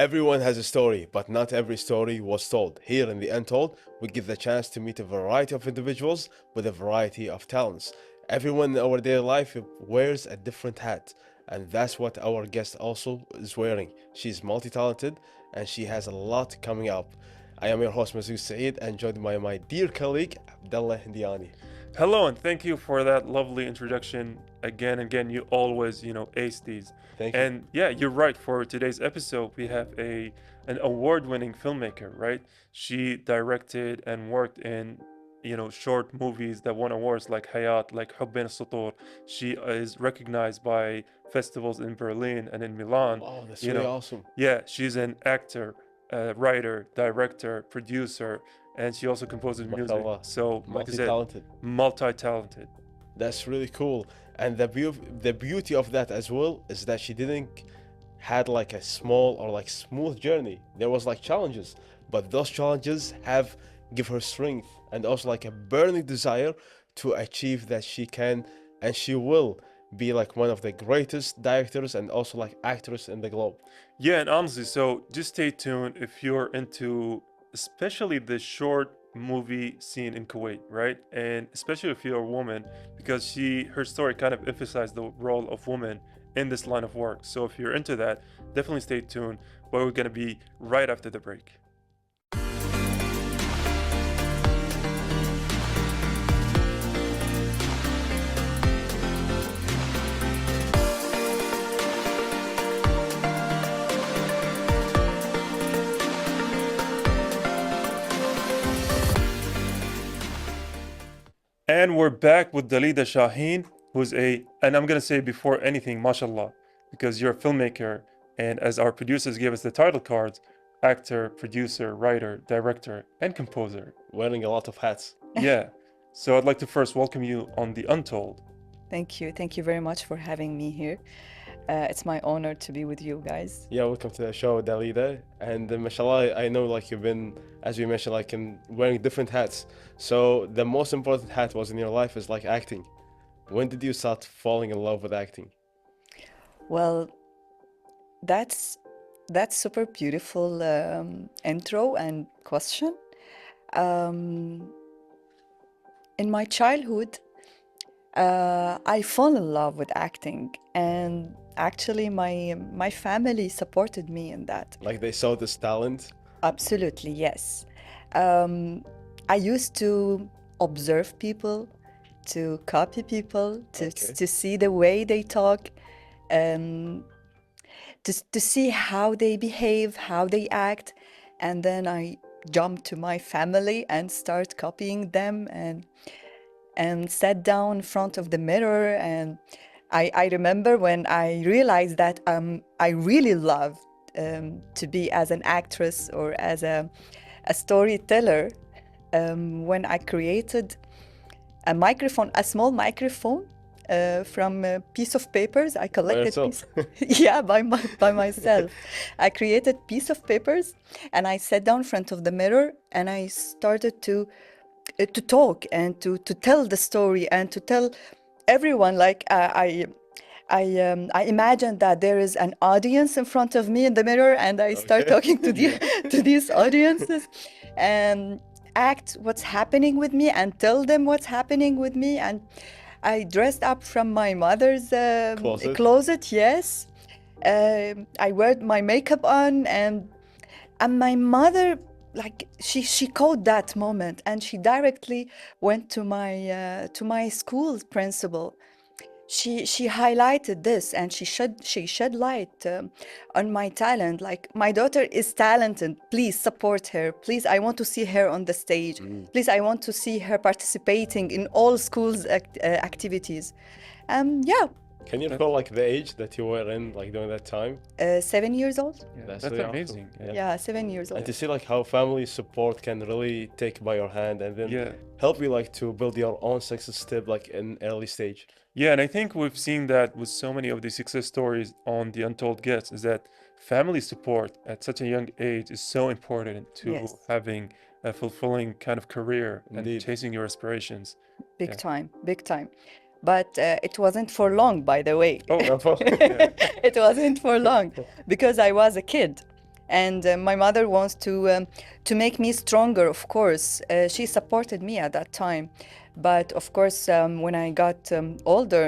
Everyone has a story, but not every story was told. Here in the Untold, we get the chance to meet a variety of individuals with a variety of talents. Everyone in our daily life wears a different hat, and that's what our guest also is wearing. She's multi-talented and she has a lot coming up. I am your host, Masood Saeed, and joined by my dear colleague, Abdullah Hindiani. Hello, and thank you for that lovely introduction. Again, you always, ace these. Thank you. And yeah, you're right. For today's episode, we have an award-winning filmmaker, right? She directed and worked in, short movies that won awards like Hayat, like Hubbin Sutur. She is recognized by festivals in Berlin and in Milan. Oh, that's You really know, awesome. yeah, she's an actor, writer, director, producer, and she also composes music. MashaAllah. So, like I said, Multi-talented. multi-talented. That's really cool. And the beauty of that as well is that she didn't had like a small or like smooth journey. There was like challenges, but those challenges have give her strength and also like a burning desire to achieve that she can and she will be like one of the greatest directors and also like actors in the globe. Yeah, and honestly, so just stay tuned if you're into especially the short movie scene in Kuwait, right? And especially if you're a woman, because her story kind of emphasized the role of women in this line of work. So if you're into that, definitely stay tuned. But we're gonna be right after the break. And we're back with Dalida Shaheen, and I'm gonna say before anything, mashallah, because you're a filmmaker, and as our producers gave us the title cards, actor, producer, writer, director, and composer. Wearing a lot of hats. Yeah. So I'd like to first welcome you on The Untold. Thank you. Thank you very much for having me here. It's my honor to be with you guys. Yeah, welcome to the show, Dalida. And mashallah, I know like you've been, as we mentioned, like in wearing different hats. So the most important hat was in your life is like acting. When did you start falling in love with acting? Well, that's super beautiful intro and question. Um, in my childhood, I fell in love with acting, and actually, my family supported me in that. Like they saw this talent? Absolutely, yes. Um, I used to observe people, to copy people, Okay. to see the way they talk, um, to see how they behave, how they act, and then I jumped to my family and start copying them and sat down in front of the mirror. And I remember when I realized that I really loved to be as an actress or as a storyteller, when I created a microphone, a small microphone from a piece of papers. I collected yourself? yeah, by myself. I created piece of papers and I sat down in front of the mirror and I started to talk and to tell the story and to tell everyone like I imagined that there is an audience in front of me in the mirror and I start Okay. talking to to these audiences and act what's happening with me and tell them what's happening with me. And I dressed up from my mother's Closet? closet, yes. I wear my makeup on and my mother, like she caught that moment and she directly went to my school principal. She highlighted this and she shed light on my talent. Like, my daughter is talented, please support her, please, I want to see her on the stage, please, I want to see her participating in all schools activities. Yeah. Can you recall like the age that you were in like during that time? 7 years old. Yeah, That's that's really awesome. amazing. Yeah. Yeah, 7 years And old. to see like how family support can really take by your hand and then Yeah. help you like to build your own success step like in early stage. Yeah, and I think we've seen that with so many of the success stories on the Untold Guests is that family support at such a young age is so important to Yes. having a fulfilling kind of career and Indeed. chasing your aspirations. Big Yeah. time, big time. But it wasn't for long, by the way. Oh, No problem. yeah. It wasn't for long because I was a kid. And my mother wants to make me stronger, of course. She supported me at that time. But of course, when I got older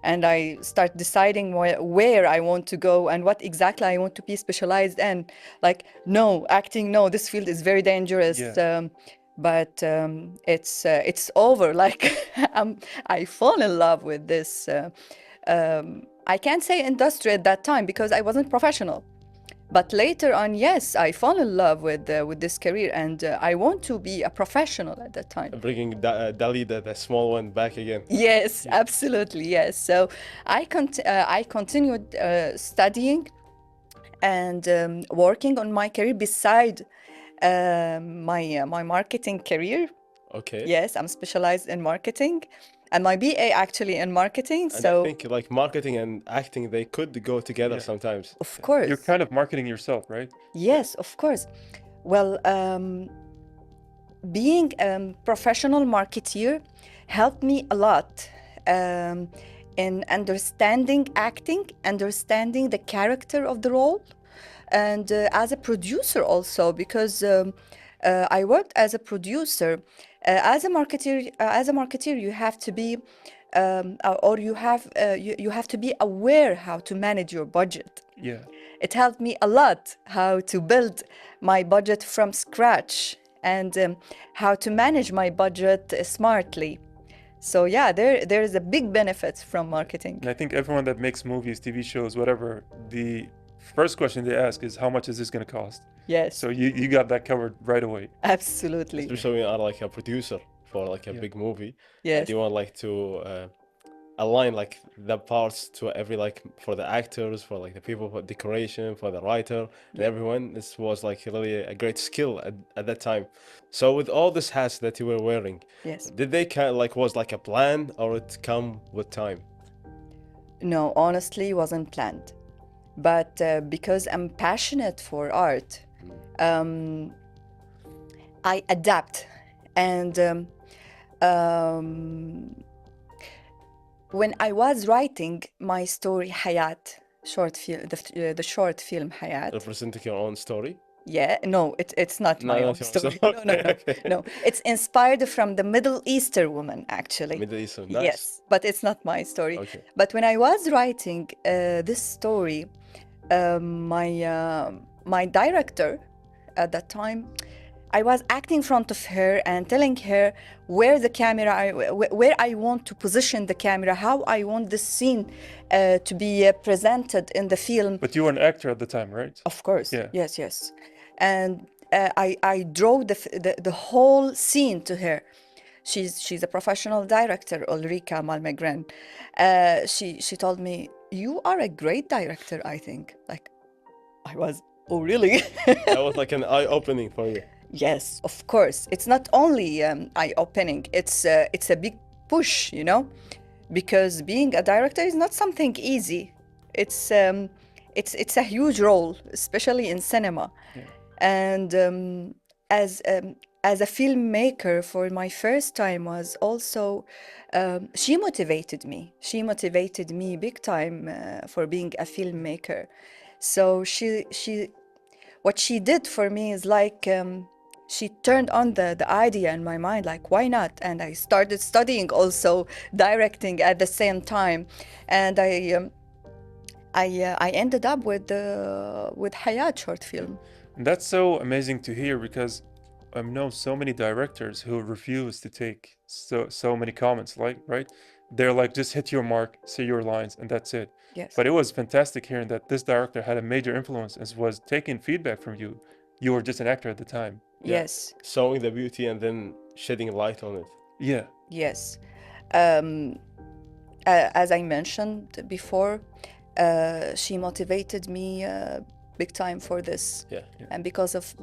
and I start deciding where I want to go and what exactly I want to be specialized in, like, no, acting, no, this field is very dangerous. Yeah. But it's over. Like, I fall in love with this. I can't say industry at that time because I wasn't professional. But later on, yes, I fall in love with this career, and I want to be a professional at that time. Bringing Dalida, the small one, back again. Yes, absolutely, yes. So I continued studying and working on my career beside my marketing career. Okay. Yes, I'm specialized in marketing, and my BA actually in marketing. And I So think like marketing and acting, they could go together Yeah. sometimes. of You're course, kind of marketing yourself, right? yes, of course. Well, being a professional marketeer helped me a lot um, in understanding acting, understanding the character of the role, and as a producer also, because I worked as a producer. As a marketeer, you have to be, or you have to be aware how to manage your budget. Yeah. It helped me a lot how to build my budget from scratch and how to manage my budget smartly. So yeah, there is a big benefit from marketing. And I think everyone that makes movies, TV shows, whatever, the first question they ask is how much is this going to cost? Yes, So you got that covered right away. absolutely. Especially when you are like a producer for like a Yeah. big movie. Yes, You want like to align like the parts to every like for the actors, for like the people, for decoration, for the writer and everyone. This was like really a great skill at that time. So with all this hats that you were wearing, yes. did they kind of like was like a plan or it come with time? No, honestly, wasn't planned. But because I'm passionate for art, um, I adapt. And when I was writing my story Hayat, the short film Hayat, Representing your own story? yeah, no, it's not No, my not own your own story. story. No, no, no, Okay. no. It's inspired from the Middle Eastern woman, actually. Middle Eastern, nice. Yes, but it's not my story. Okay. But when I was writing this story, my director at that time, I was acting in front of her and telling her where the camera, where I want to position the camera, how I want the scene to be presented in the film. But you were an actor at the time, right? Of course, Yeah. yes, yes. And I drew the whole scene to her. She's a professional director, Ulrika Malmegren. She told me, "You are a great director, I think." Like, I was, oh really? That was like an eye-opening for you. Yes, of course. It's not only eye-opening. It's a big push, because being a director is not something easy. It's a huge role, especially in cinema. Yeah. And as a filmmaker, for my first time was also she motivated me. She motivated me big time for being a filmmaker. So what she did for me is like she turned on the idea in my mind, like, why not? And I started studying also directing at the same time, and I ended up with Hayat short film. And that's so amazing to hear because I've known so many directors who refuse to take so many comments, like, right? They're like, just hit your mark, say your lines, and that's it. Yes. But it was fantastic hearing that this director had a major influence and was taking feedback from you. You were just an actor at the time. Yeah. Yes. Showing the beauty and then shedding light on it. Yeah. Yes. As I mentioned before, she motivated me big time for this. Yeah. And because of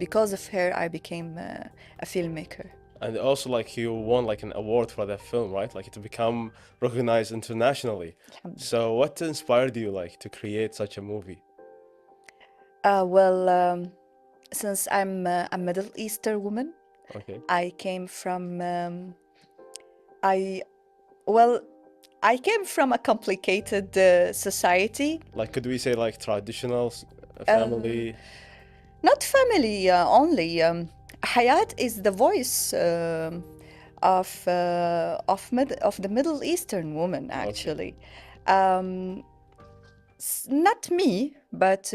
her, I became a filmmaker. And also like you won like an award for that film, right? Like it become recognized internationally. So what inspired you like to create such a movie? Well, since I'm a Middle Eastern woman, Okay. I came from I came from a complicated society. Like could we say like traditional family? Not family only. Hayat is the voice of the Middle Eastern woman, Okay. actually. Um, Not me, but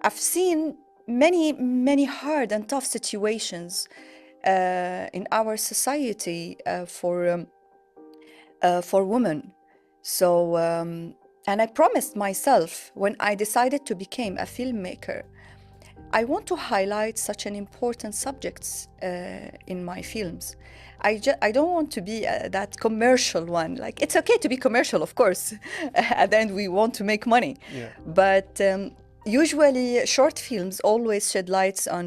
I've seen many hard and tough situations in our society for women. So, and I promised myself when I decided to become a filmmaker, I want to highlight such an important subjects in my films. I don't want to be that commercial one. Like, it's okay to be commercial, of course. At the end, we want to make money. Yeah. But usually, short films always shed lights on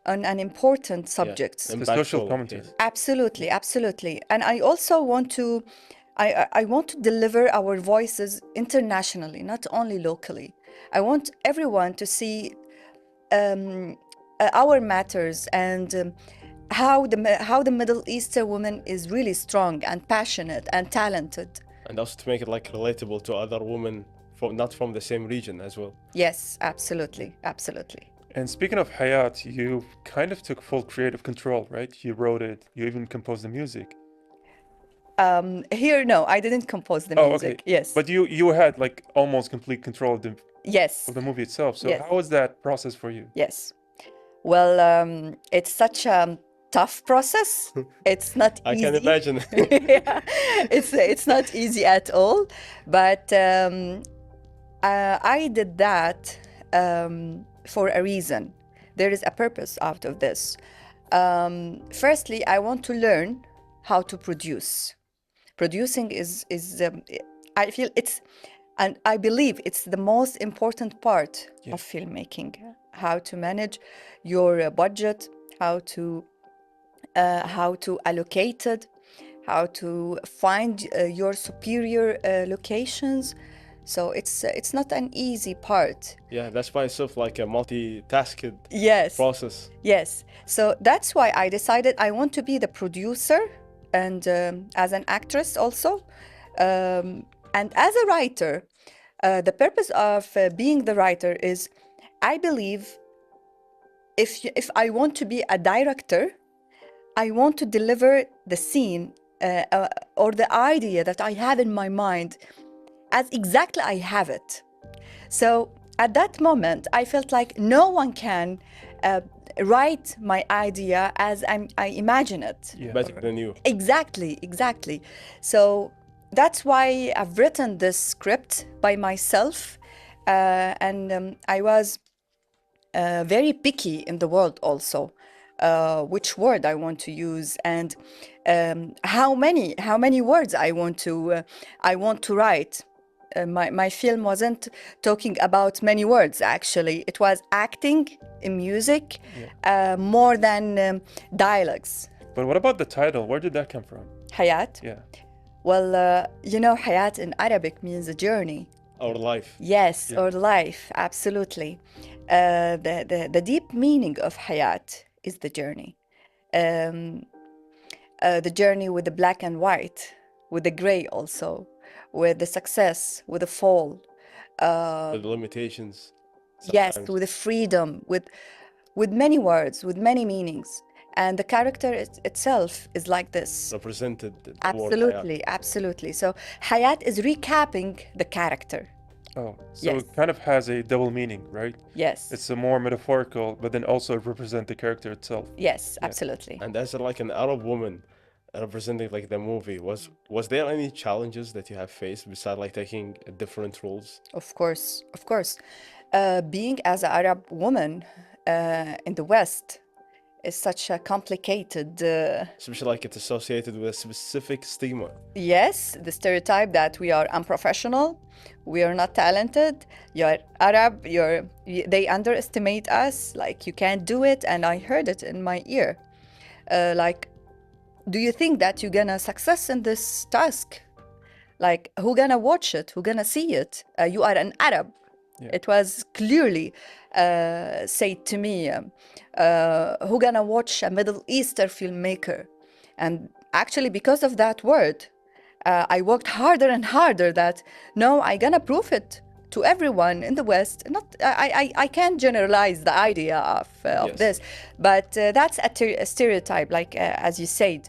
an important Yeah. subjects. The social Impactful. commentary. Yes. Absolutely, absolutely. And I also want to, I want to deliver our voices internationally, not only locally. I want everyone to see our matters and how the Middle Eastern woman is really strong and passionate and talented. And also to make it like relatable to other women from not from the same region as well. Yes, absolutely, absolutely. And speaking of Hayat, you kind of took full creative control, right? You wrote it, you even composed the music. Here, no, I didn't compose the Oh, music. okay. Yes, But you had like almost complete control of yes, the movie itself. So yes, how was that process for you? yes. Well, it's such a tough process. It's not I can easy. imagine. Yeah, it's not easy at all. But I did that for a reason. There is a purpose out of this. Firstly, I want to learn how to produce. Producing is I feel it's, and I believe it's the most important part of filmmaking. How to manage your budget, how to allocate it, how to find your superior locations. So it's not an easy part. Yeah, that's by itself like a multi-tasked Yes. process. Yes. So that's why I decided I want to be the producer and as an actress also. And as a writer, the purpose of being the writer is I believe if I want to be a director, I want to deliver the scene or the idea that I have in my mind as exactly I have it. So at that moment, I felt like no one can write my idea as I imagine it. Yeah. Better than you. Exactly, exactly. So that's why I've written this script by myself. And I was very picky in the world also, which word I want to use and how many words I want to write. My film wasn't talking about many words, actually. It was acting, music, more than dialogues. But what about the title? Where did that come from? Hayat. Yeah. Well, Hayat in Arabic means a journey. Our life. Yes, Yeah. or life, absolutely. The deep meaning of Hayat is the journey. The journey with the black and white, with the gray also, with the success, with the fall. With limitations. Yes, Sometimes. with the freedom, with many words, with many meanings. And the character itself is like this. Represented the word Hayat. Absolutely, absolutely. So Hayat is recapping the character. Oh, so Yes. it kind of has a double meaning, right? Yes. It's a more metaphorical, but then also represent the character itself. Yes, Yeah. absolutely. And as like an Arab woman representing like the movie, was there any challenges that you have faced besides like taking different roles? Of course, of course. Being as an Arab woman in the West is such a complicated. Especially like it's associated with a specific stigma. Yes, the stereotype that we are unprofessional, we are not talented. You're Arab. They underestimate us. Like you can't do it, and I heard it in my ear. Like, do you think that you're gonna success in this task? Like, who gonna watch it? Who gonna see it? You are an Arab. Yeah. It was clearly said to me, who gonna watch a Middle Eastern filmmaker? And actually, because of that word, I worked harder and harder that, no, I gonna prove it to everyone in the West. Not, I can't generalize the idea of Yes. this, but that's a stereotype, like as you said,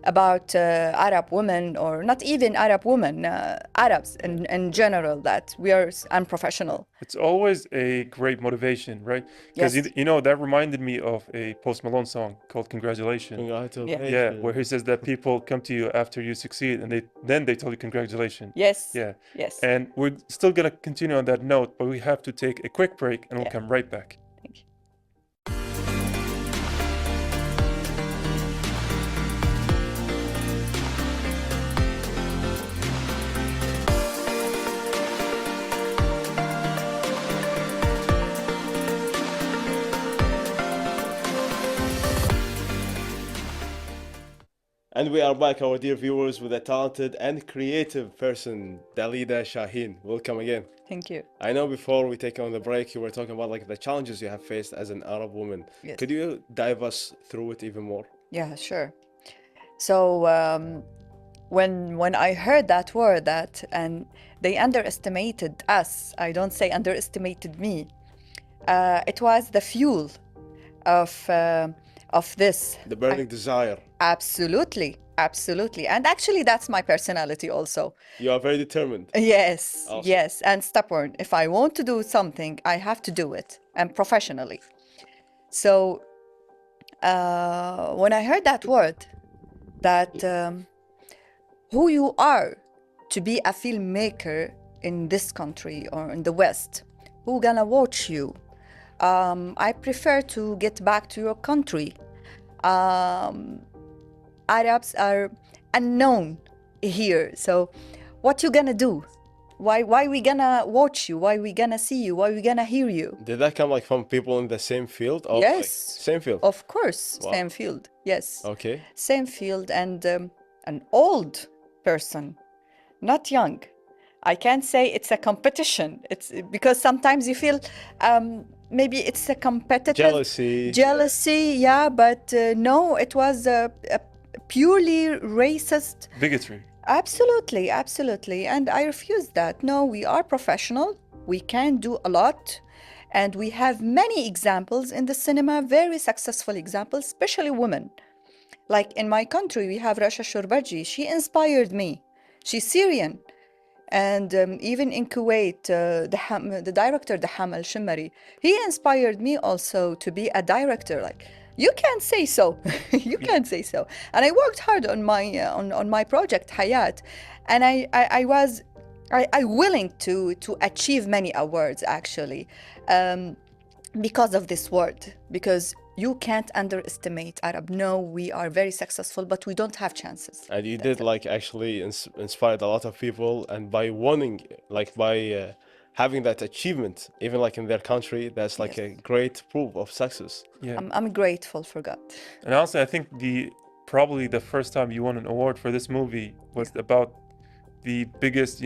about Arab women, or not even Arab women, Arabs in general, that we are unprofessional. It's always a great motivation, right? Because Yes. you know that reminded me of a Post Malone song called "Congratulations." Yeah, where he Congratulations. says that people come to you after you succeed, and they tell you congratulations. Yes. Yeah, Yes. and we're still gonna continue on that note, but we have to take a quick break, and we'll Yeah. come right back. Thank you. And we are back, our dear viewers, with a talented and creative person, Dalida Shaheen. Welcome again. Thank you. I know before we take on the break, you were talking about like the challenges you have faced as an Arab woman. Yes. Could you dive us through it even more? Yeah, sure. So when I heard that word, that and they underestimated us, I don't say underestimated me. It was the fuel of this. The burning desire. Absolutely, absolutely, and actually, that's my personality also. You are very determined. Yes, Awesome. yes, and stubborn. If I want to do something, I have to do it, and professionally. So when I heard that word, that who you are to be a filmmaker in this country or in the West, who gonna watch you? I prefer to get back to your country. Arabs are unknown here, so what you gonna do? Why we gonna watch you? Why we gonna see you? Why we gonna hear you? Did that come like from people in the same field? Or like, Yes, same field. of course, Wow. same field. Yes, Okay. same field, and an old person, not young. I can't say it's a competition. It's because sometimes you feel maybe it's a competitive Jealousy. yeah, but no, it was a purely racist. Bigotry. Absolutely, absolutely. And I refuse that. No, we are professional. We can do a lot. And we have many examples in the cinema, very successful examples, especially women. Like in my country, we have Rasha Shorbaji. She inspired me. She's Syrian. And even in Kuwait, the director, Daham Al Shimmari, he inspired me also to be a director. Like, you can't say so. You can't say so. And I worked hard on my project Hayat, and I was willing to achieve many awards actually, because of this word. Because you can't underestimate Arab. No, we are very successful, but we don't have chances. And you did like actually inspired a lot of people, and by winning, like by having that achievement, even like in their country, that's like a great proof of success. Yeah. I'm grateful for God. And honestly, I think probably the first time you won an award for this movie was about the biggest,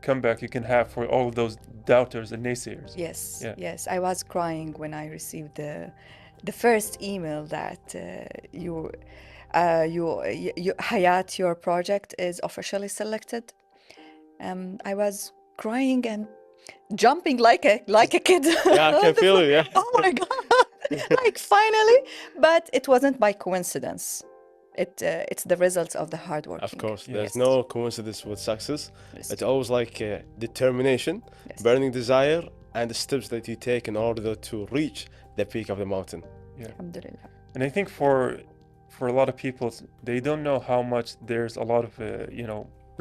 comeback you can have for all of those doubters and naysayers. Yes, Yeah. yes. I was crying when I received the first email that Hayat, your project is officially selected. I was crying and jumping like a kid. Yeah, I can feel it. Yeah. Oh my God! Like finally, but it wasn't by coincidence. It's the results of the hard work. Of course, there's Yes. no coincidence with success. Yes. It's always like determination, Yes. burning desire, and the steps that you take in order to reach the peak of the mountain. Yeah. Alhamdulillah. And I think for a lot of people, they don't know how much there's a lot of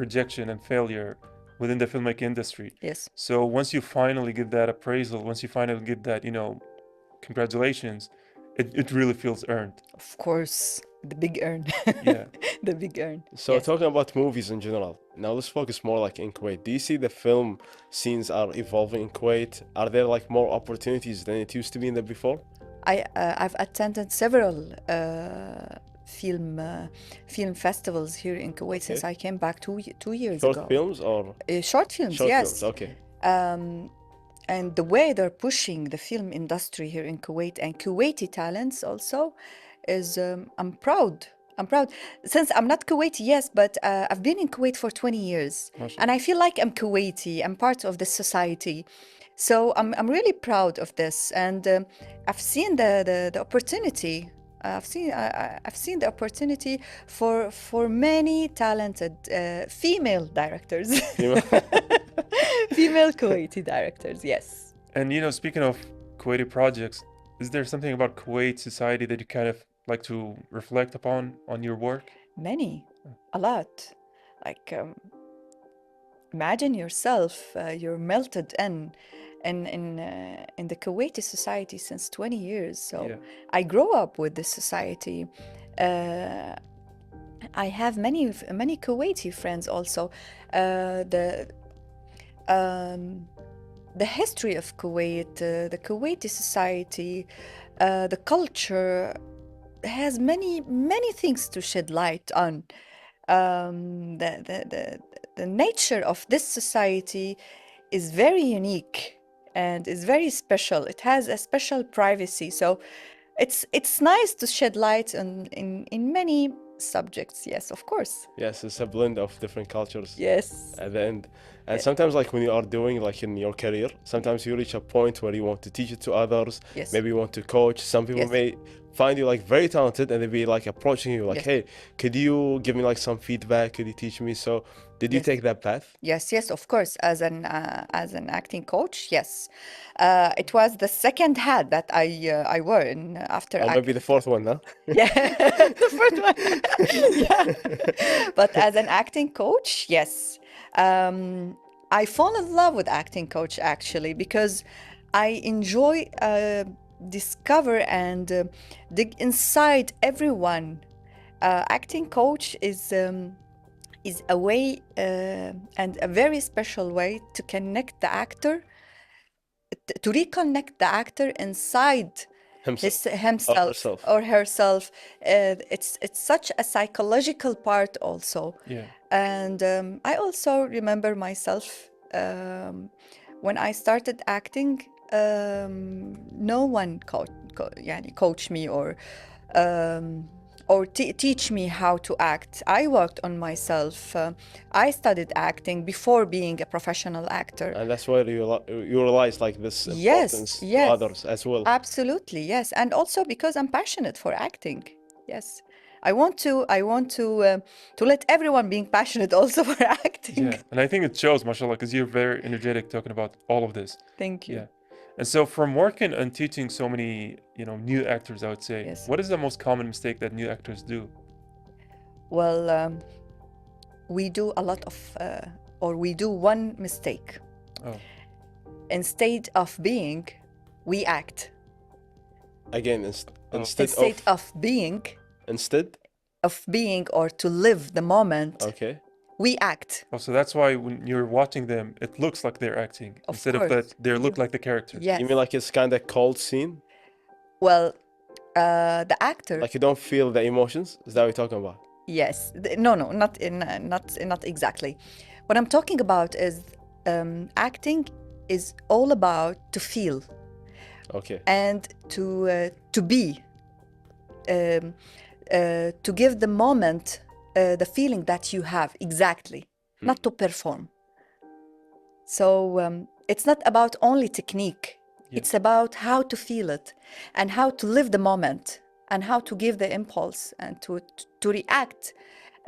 rejection and failure within the filmmaking industry. Yes. So once you finally get that appraisal, once you finally get that, congratulations, it really feels earned. Of course, the big earn. Yeah. The big earn. So Yes. talking about movies in general, now let's focus more like in Kuwait. Do you see the film scenes are evolving in Kuwait? Are there like more opportunities than it used to be in the before? I've attended several film festivals here in Kuwait since I came back 2 years Short ago. films or Short films, short yes. films? Okay. And the way they're pushing the film industry here in Kuwait and Kuwaiti talents also is I'm proud I'm proud. Since I'm not Kuwaiti, yes, but I've been in Kuwait for 20 years. And MashaAllah. I feel like I'm Kuwaiti. I'm part of this society. So I'm really proud of this. And I've seen the opportunity. I've seen the opportunity for many talented female directors, Female. female Kuwaiti directors. Yes, And speaking of Kuwaiti projects, is there something about Kuwait society that you kind of like to reflect upon on your work? many, a lot. Like imagine yourself, you're melted in the Kuwaiti society since 20 years. So Yeah. I grew up with this society. Uh, I have many Kuwaiti friends also. The the history of Kuwait, the Kuwaiti society, the culture has many things to shed light on. The nature of this society is very unique and is very special. It has a special privacy, so it's nice to shed light on in many subjects. Yes, of course. Yes, it's a blend of different cultures Yes. at the end. And Yeah. sometimes, like when you are doing like in your career, sometimes you reach a point where you want to teach it to others. Yes. Maybe you want to coach. Some people Yes. may find you like very talented and they be like approaching you like, Yes. hey, could you give me like some feedback? Could you teach me? So did you Yes. take that path? Yes, of course. As an acting coach, yes. It was the second hat that I wore in after Or maybe the fourth one, huh? Yeah, the first one. Yeah. But as an acting coach, yes. I fall in love with acting coach actually because I enjoy discover and dig inside everyone. Acting coach is a way and a very special way to connect the actor, to reconnect the inside Himself or himself herself. or herself. It's such a psychological part also. Yeah. And I also remember myself when I started acting, no one يعني coach me or teach me how to act. I worked on myself. I studied acting before being a professional actor. And that's where you realize like this importance to Yes, others as well. absolutely, yes. And also because I'm passionate for acting. Yes. I want to let everyone being passionate also for acting. Yeah. And I think it shows, mashallah, because you're very energetic talking about all of this. Thank you. Yeah. And so from working and teaching so many, new actors, I would say, Yes. what is the most common mistake that new actors do? Well, we do a lot of, or we do one mistake. Oh. Instead of being, we act. Again, Oh. Instead of being or to live the moment, okay. we act. Oh, so that's why when you're watching them, it looks like they're acting Of instead of course. that they look like the characters. Yes. You mean like it's kind of cold scene? Well, the actor. Like you don't feel the emotions? Is that what you're talking about? Yes. No, not exactly. What I'm talking about is acting is all about to feel Okay. and to be, to give the moment the feeling that you have exactly, not to perform. So it's not about only technique. Yeah. It's about how to feel it and how to live the moment and how to give the impulse and to react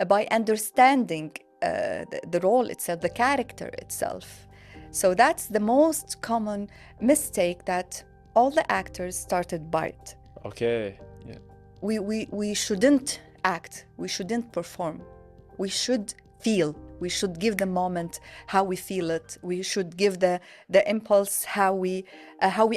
by understanding the role itself, the character itself. So that's the most common mistake that all the actors started by it. Okay. Yeah. We shouldn't act, we shouldn't perform, we should feel, we should give the moment how we feel it, we should give the impulse how we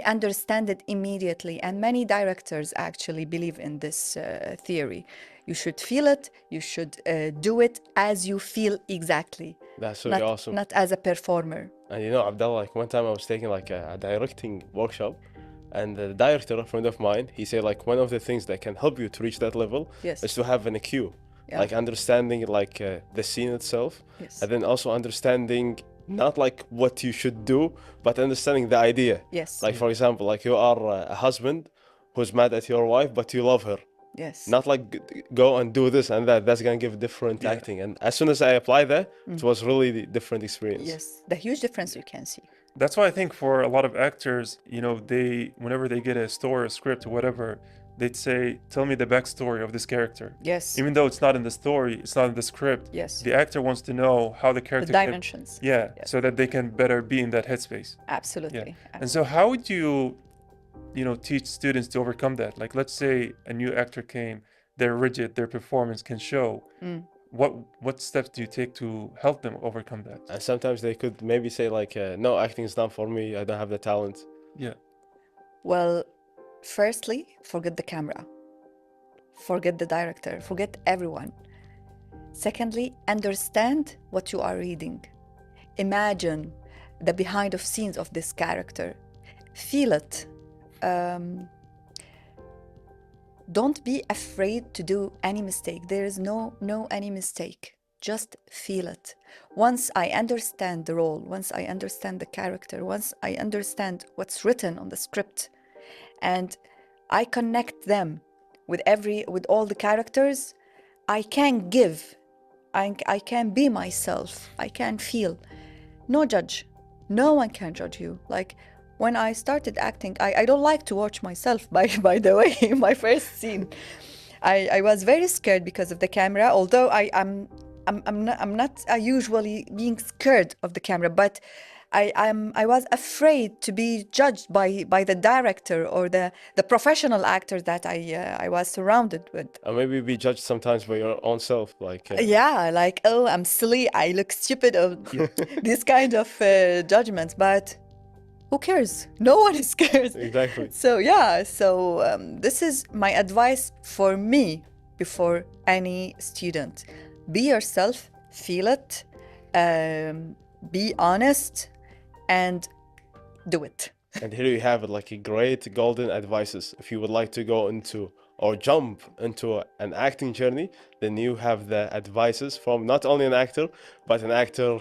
understand it immediately. And many directors actually believe in this theory. You should feel it, you should do it as you feel exactly. That's really not, awesome. Not as a performer. And Abdallah, like one time I was taking like a directing workshop, and the director, a friend of mine, he said like one of the things that can help you to reach that level Yes. is to have an EQ, Yeah. like understanding like the scene itself, Yes. and then also understanding not like what you should do, but understanding the idea. Yes. Like for example, like you are a husband who's mad at your wife, but you love her. Yes. Not like go and do this and that. That's gonna give different Yeah. acting. And as soon as I applied that, it was really the different experience. Yes. The huge difference you can see. That's why I think for a lot of actors, they whenever they get a story or script or whatever, they'd say, "Tell me the backstory of this character." Yes. Even though it's not in the story, it's not in the script. Yes. The actor wants to know how the The character dimensions. yeah, Yes. so that they can better be in that headspace. Yeah. Absolutely. And so how would you teach students to overcome that? Like, let's say a new actor came, they're rigid, their performance can show. What steps do you take to help them overcome that? And sometimes they could maybe say like, no, acting is not for me. I don't have the talent. Yeah. Well, firstly, forget the camera. Forget the director. Forget everyone. Secondly, understand what you are reading. Imagine the behind of scenes of this character. Feel it. Don't be afraid to do any mistake. There is no any mistake. Just feel it. Once I understand the role, once I understand the character, once I understand what's written on the script, and I connect them with all the characters, I can give. I can be myself. I can feel. No judge. No one can judge you. Like when I started acting, I don't like to watch myself, by the way, in my first scene. I was very scared because of the camera, although I'm not usually being scared of the camera, but I was afraid to be judged by the director or the professional actor that I was surrounded with. Or maybe be judged sometimes by your own self. Like, Yeah, like, oh, I'm silly, I look stupid, or this kind of judgments, but who cares? No one is cares. Exactly. So yeah, this is my advice for me before any student. Be yourself, feel it, be honest, and do it. And here you have it, like a great golden advices. If you would like to go into or jump into an acting journey, then you have the advices from not only an actor, but an actor,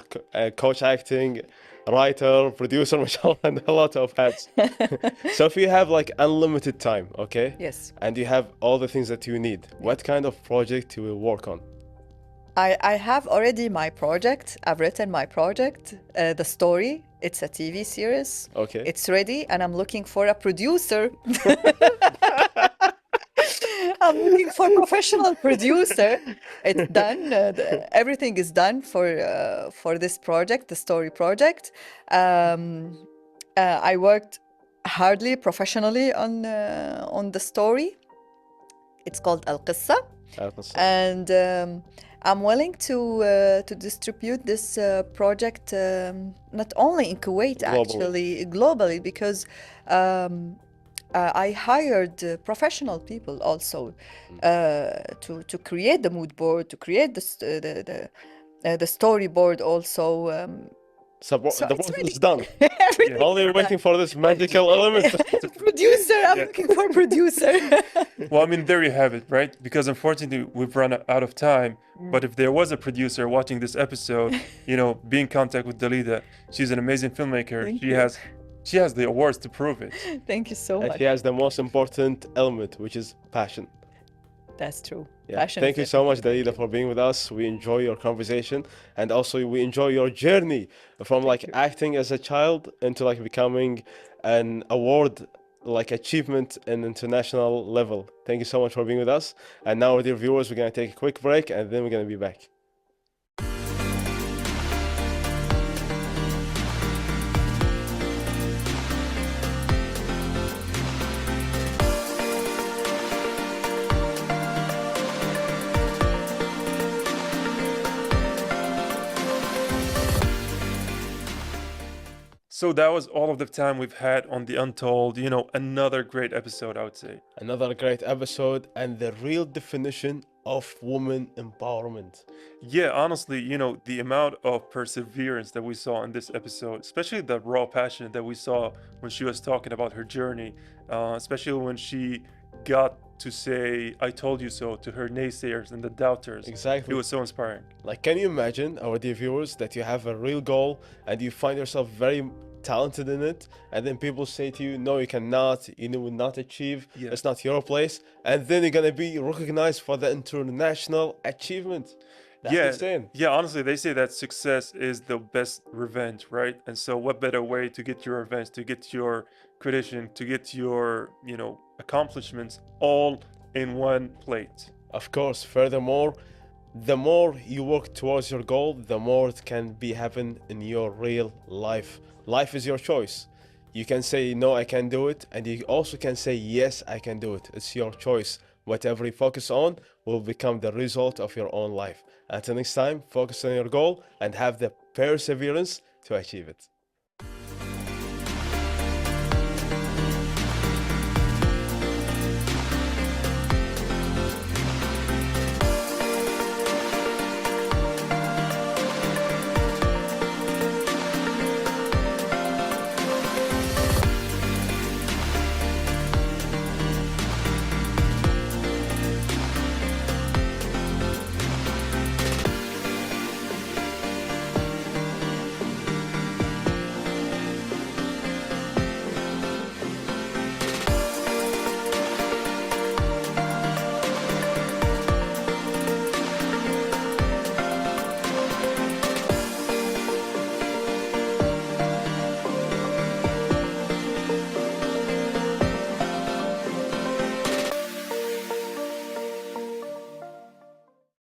coach acting, writer, producer, mashallah, and a lot of hats. So if you have like unlimited time, okay? Yes. And you have all the things that you need, what kind of project you will work on? I have already my project. I've written my project, the story. It's a TV series. Okay. It's ready, and I'm looking for a producer. I'm looking for a professional producer. It's done. Everything is done for this project, the story project. I worked hardly, professionally on the story. It's called Al Qissa, and I'm willing to distribute this project not only in Kuwait, actually globally, because I hired professional people also to create the mood board, to create the storyboard also. So So the it's work ready. is done. Everything Only is waiting done. for this magical element. Producer, I'm looking for a producer. Well, I mean, there you have it, right? Because unfortunately, we've run out of time. But if there was a producer watching this episode, be in contact with Dalida. She's an amazing filmmaker. Thank She you. has the awards to prove it. Thank you so And much. he has the most important element, which is passion. That's true. Yeah. Passion Thank is you so much, everything. Dalida, for being with us. We enjoy your conversation, and also we enjoy your journey from like you. acting as a child into like becoming an award like achievement in international level. Thank you so much for being with us. And now, dear viewers, we're gonna take a quick break, and then we're gonna be back. So that was all of the time we've had on the Untold. Another great episode, I would say. Another great episode and the real definition of woman empowerment. Yeah, honestly, the amount of perseverance that we saw in this episode, especially the raw passion that we saw when she was talking about her journey, especially when she got to say, "I told you so" to her naysayers and the doubters. Exactly. It was so inspiring. Like, can you imagine, our dear viewers, that you have a real goal and you find yourself very talented in it, and then people say to you, no, you cannot, you will not achieve, Yeah. it's not your place, and then you're gonna be recognized for the international achievement. That's Yeah, insane. yeah, honestly, they say that success is the best revenge, right? And so what better way to get your revenge, to get your tradition, to get your, accomplishments all in one plate. Of course, furthermore, the more you work towards your goal, the more it can be happen in your real life. Life is your choice. You can say no, I can do it, and you also can say yes, I can do it. It's your choice. Whatever you focus on will become the result of your own life. Until next time, focus on your goal and have the perseverance to achieve it.